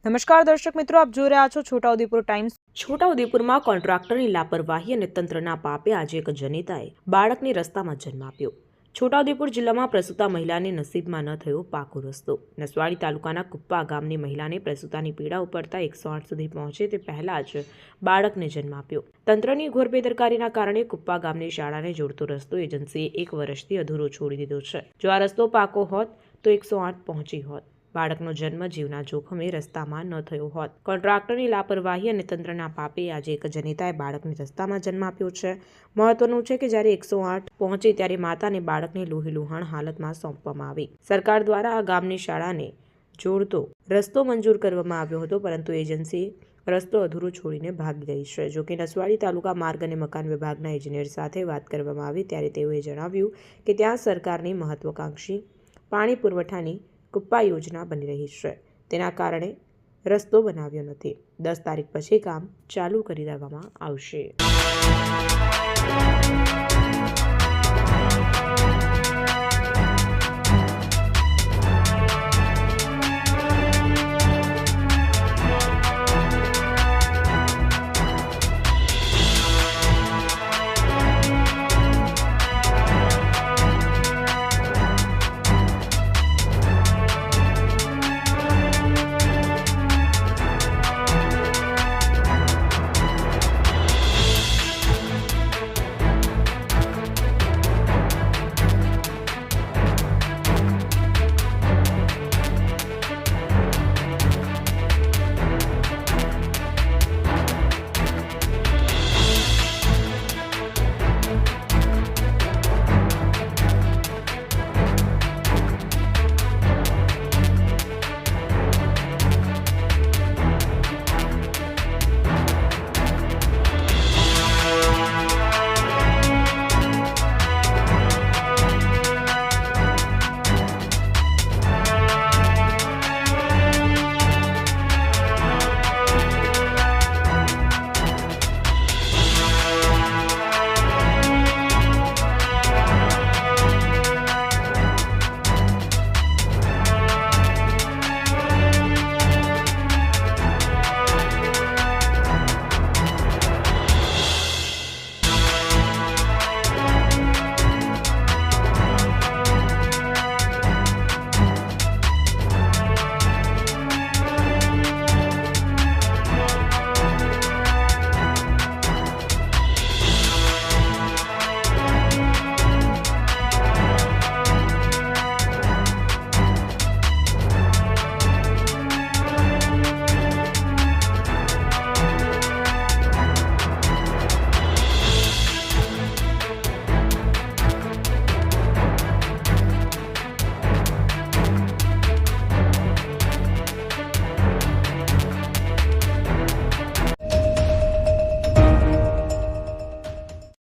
નમસ્કાર દર્શક મિત્રો, આપ જોઈ રહ્યા છો છોટાઉદેપુર ટાઈમ્સ। છોટાઉદેપુરમાં કોન્ટ્રાક્ટરની લાપરવાહી અને તંત્રના પાપે આજે એક જનિતાએ બાળકને રસ્તામાં જન્મ આપ્યો। છોટાઉદેપુર જિલ્લામાં પ્રસૂતા મહિલાને નસીબમાં ન થયો પાકો રસ્તો। નસવાડી તાલુકાના કુપ્પા ગામની મહિલાને પ્રસૂતાની પીડા ઉપડતા 108 સુધી પહોંચે તે પહેલા જ બાળકને જન્મ આપ્યો। તંત્રની ઘોર બેદરકારીના કારણે કુપ્પા ગામની શાળાને જોડતો રસ્તો એજન્સીએ 1 વર્ષથી અધૂરો છોડી દીધો છે। જો આ રસ્તો પાકો હોત તો 108 પહોંચી હોત। બાળકનો જન્મ જીવના જોખમે રસ્તામાં ન થયો હોત। કોન્ટ્રાક્ટરની લાપરવાહી અને તંત્રના પાપે આજે એક જનિતાએ બાળકને રસ્તામાં જન્મ આપ્યો છે। મહત્વનું છે કે જ્યારે 108 પહોંચે ત્યારે માતાને બાળકને લોહીલુહાણ હાલતમાં સોંપવામાં આવી। સરકાર દ્વારા આ ગામની શાળાને જોડતો રસ્તો મંજૂર કરવામાં આવ્યો હતો, પરંતુ એજન્સી રસ્તો અધૂરો છોડીને ભાગી ગઈ છે। જોકે નસવાડી તાલુકા માર્ગ અને મકાન વિભાગના એન્જિનિયર સાથે વાત કરવામાં આવી ત્યારે તેઓએ જણાવ્યું કે ત્યાં સરકારની મહત્વાકાંક્ષી પાણી પુરવઠાની કુપ્પા યોજના બની રહી છે, તેના કારણે રસ્તો બનાવ્યો નથી। 10 તારીખ પછી કામ ચાલુ કરી દેવામાં આવશે।